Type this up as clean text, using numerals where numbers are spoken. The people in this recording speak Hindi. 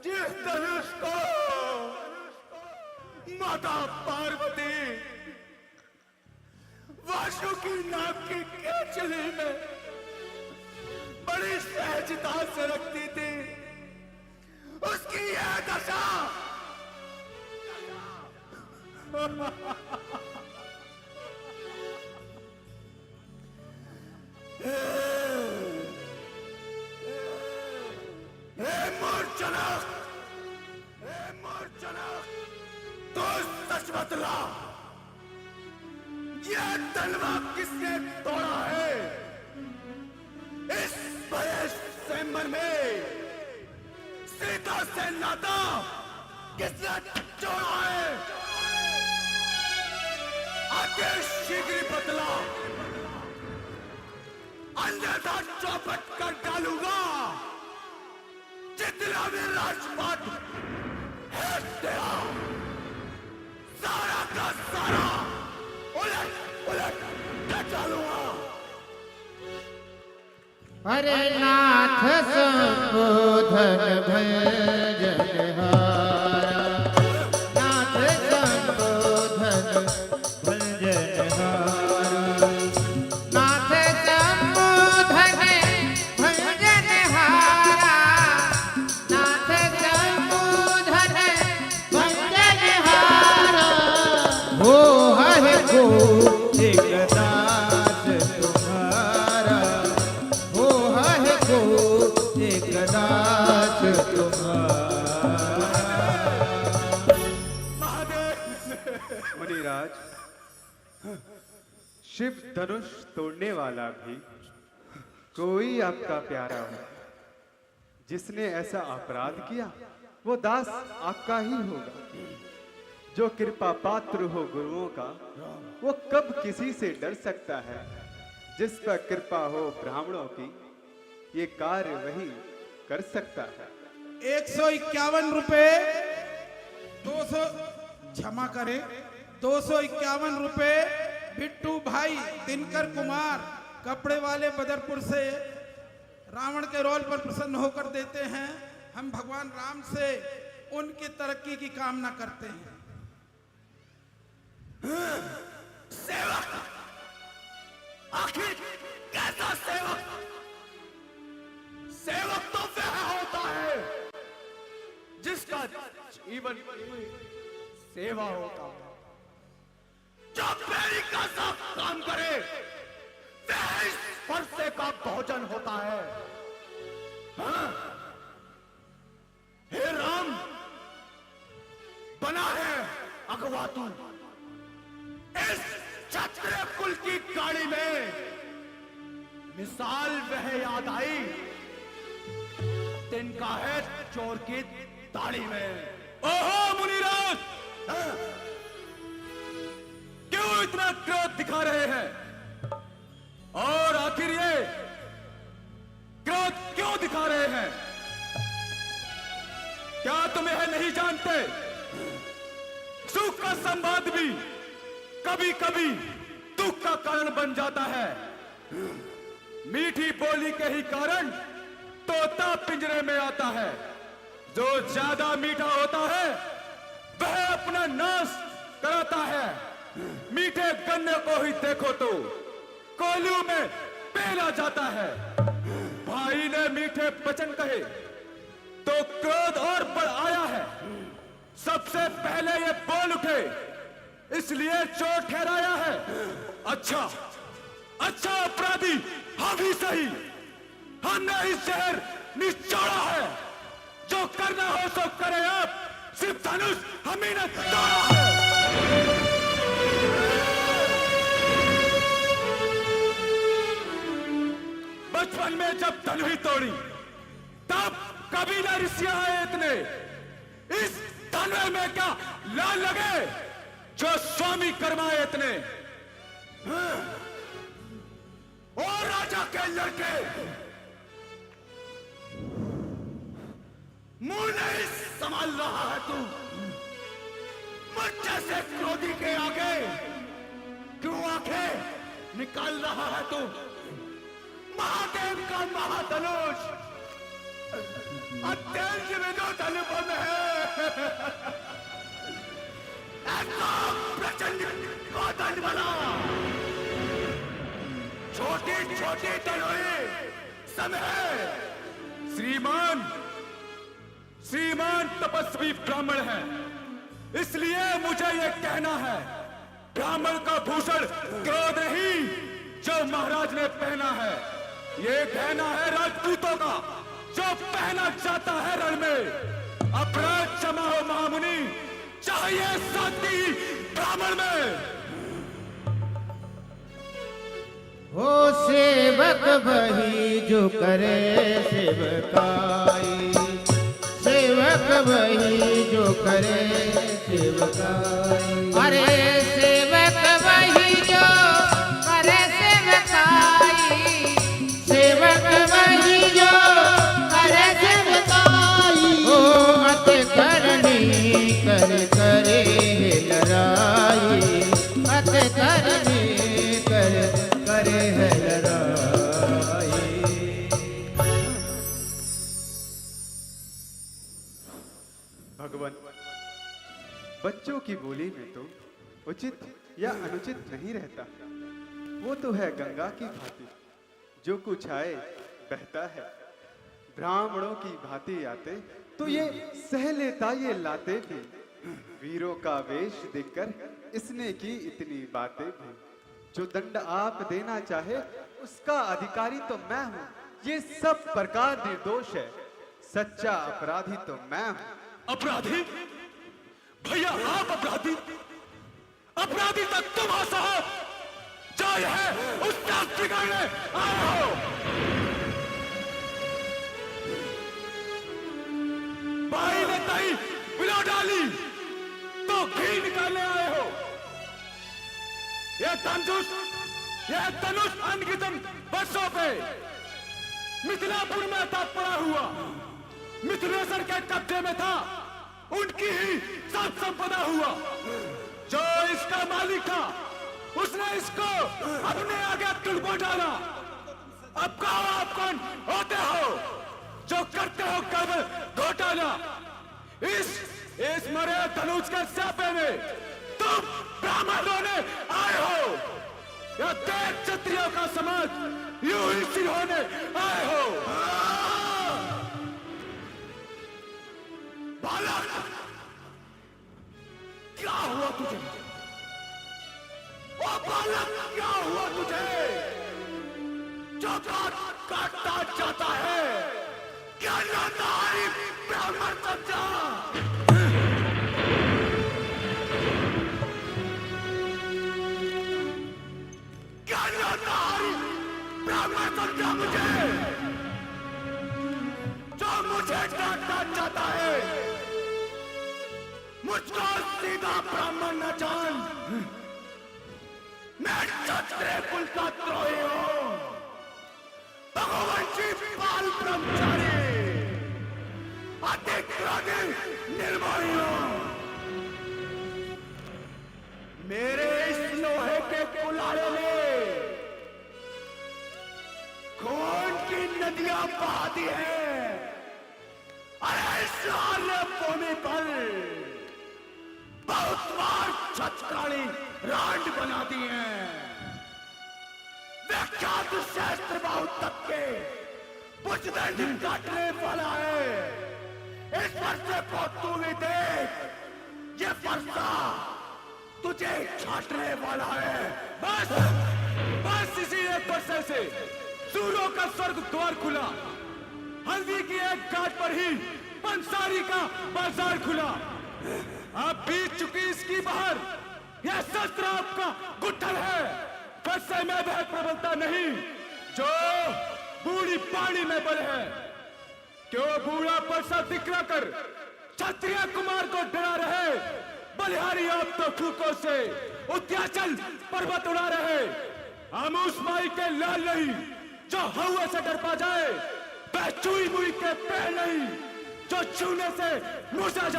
जिस धनुष को माता पार्वती वासुकी नाग की केचली में बड़ी सहजता से रखती थी, उसकी यह दशा। तो सच बतला, यह तलवा किसने तोड़ा है? इस बड़े स्वयंवर में सीता से नाता किसने जोड़ा है? आगे शीघ्र बतला, अन्यथा चौपट कर डालूंगा। जितना भी राजपाट है तेरा, सारा का सारा उलट उलट कर डालूंगा। अरे नाथ संबोधन भजनहारा, नाथ संबोधन भजनहारा, नाथ संबोधन भजनहारा, नाथ संबोधन भजनहारा। हो हरि को एक दास तुम्हारा, हो हरि को एक दास तुम्हारा। मुनिराज, शिव धनुष तोड़ने वाला भी कोई आपका प्यारा हो। जिसने ऐसा अपराध किया वो दास आपका ही होगा। जो कृपा पात्र हो गुरुओं का, वो कब किसी से डर सकता है। जिस पर कृपा हो ब्राह्मणों की, ये कार्य वही कर सकता है। 151 रुपए, 200 क्षमा करें, 251 रुपए बिट्टू भाई दिनकर कुमार कपड़े वाले बदरपुर से रावण के रोल पर प्रसन्न होकर देते हैं। हम भगवान राम से उनकी तरक्की की कामना करते हैं। सेवक, आखिर कैसा सेवक? सेवक तो वह होता है जिसका जीवन सेवा होता है। जो पैरी का सब काम करे वह इस फरसे का भोजन होता है। हाँ? हे राम, बना है अगवा तू। इस क्षत्रिय कुल की गाड़ी में मिसाल वह याद आई, तिनका है चोर की दाढ़ी में। ओहो मुनिराज, क्यों इतना क्रोध दिखा रहे हैं? और आखिर ये क्रोध क्यों दिखा रहे हैं? क्या तुम यह नहीं जानते? सुख का संवाद भी कभी कभी दुख का कारण बन जाता है। मीठी बोली के ही कारण तोता पिंजरे में आता है। जो ज्यादा मीठा होता है वह अपना नाश कराता है। मीठे गन्ने को ही देखो तो कोल्हू में पेला जाता है। भाई ने मीठे वचन कहे तो क्रोध और बढ़ आया है। सबसे पहले ये बोल उठे, इसलिए चोर ठहराया है। अच्छा अच्छा अपराधी हम ही सही, हमने इस शहर निचोड़ा है। जो करना हो सो करे आप, सिर्फ धनुष हम ही ने तोड़ा है। बचपन में जब धनुष तोड़ी तब कभी ना ऋषियां आए इतने। इस धनुष में क्या लाल लगे जो स्वामी करवाए इतने। और राजा के लड़के मुंह नहीं संभाल रहा है तू। मुझ जैसे क्रोधी के आगे क्यों आंखें निकाल रहा है तू? महादेव का महाधनुष अत्यंत विद्युत अनुपम है। ऐसा प्रचंड कोदंड बना, छोटी छोटी तलवारें समय। श्रीमान तपस्वी ब्राह्मण है, इसलिए मुझे यह कहना है, ब्राह्मण का भूषण क्रोध नहीं जो महाराज ने पहना है, ये कहना है राजपूतों का जो पहना जाता है रण में। अपराध क्षमा हो महामुनि, चाहिए शांति ब्राह्मण में। हो सेवक वही जो करे सेवकाई, सेवक वही जो करे सेवकाई। अरे सेवक वही जो करे सेवकाई, सेवक वही जो करे सेवकाई। ओ अत करनी कर करे लड़ाई, अत करनी कर करे है लड़ाई। भगवान, बच्चों की बोली में तो उचित या अनुचित नहीं रहता। वो तो है गंगा की भांति, जो कुछ आए बहता है। ब्राह्मणों की भांति आते तो ये सह लेता ये लाते भी। वीरों का वेश देखकर इसने की इतनी बातें भी। जो दंड आप देना चाहे उसका अधिकारी तो मैं हूं। ये सब प्रकार निर्दोष है, सच्चा अपराधी तो मैं हूं। अपराधी? भैया आप अपराधी? अपराधी तक तुम हो साहब, जो यह उसका बिगाड़ने आए हो। भाई ने ताई बिलो डाली तो घी निकालने आए हो। यह धनुष अनगिनत वर्षों पे मिथिलापुर में था पड़ा हुआ, मिथिलेश्वर के कब्जे में था, उनकी ही सब संपदा हुआ। जो इसका मालिक था उसने इसको अपने आगे तुड़को डाला। अब कहो आप कौन होते हो जो करते हो केवल घोटाला? इस मरे धनुष के स्यापे में तुम ब्राह्मण होने आए हो या देव क्षत्रियों का समाज यूं ही सिर होने आए हो? बालक, क्या हुआ तुझे? ओ बालक, क्या हुआ तुझे जो काटता जाता है? क्या नादारी ब्राह्मण समझा? क्या नादारी ब्राह्मण समझा मुझे, जो मुझे काटता जाता है? मुझको सीधा ब्राह्मण न जान, मैं क्षत्रिय कुल का द्रोही हूं, भगवंशी बाल ब्रह्मचारी, अतिक्रांति निर्मोही हूं। मेरे इस लोहे के कुल्हाड़े में खून की नदियां बहाती हैं। अरे सारे भूमि पर बहुत बार छतरानी रांड बनाती हैं। विख्यात शास्त्र बहुत तक के बुजदंड काटने वाला है। इस फरसे को तू भी देख, ये फरसा तुझे छाटने वाला है। बस इसी एक फरसे से सूरों का स्वर्ग द्वार खुला। हल्दी की एक घाट पर ही पंसारी का बाजार खुला। अब बीत चुकी इसकी बाहर, यह शस्त्र आपका गुट्ठल है। फरसे में वह प्रबलता नहीं जो बूढ़ी पानी में बल है। क्यों बूढ़ा परसा दिखला कर क्षत्रिय कुमार को डरा रहे? बलिहारी आप तो फूकों से उत्याचल पर्वत उड़ा रहे। हम उस माई के लाल नहीं जो हवा से डर पा जाए, वह चुई मुई के पैर नहीं जो छूने से मुर्झा जाए।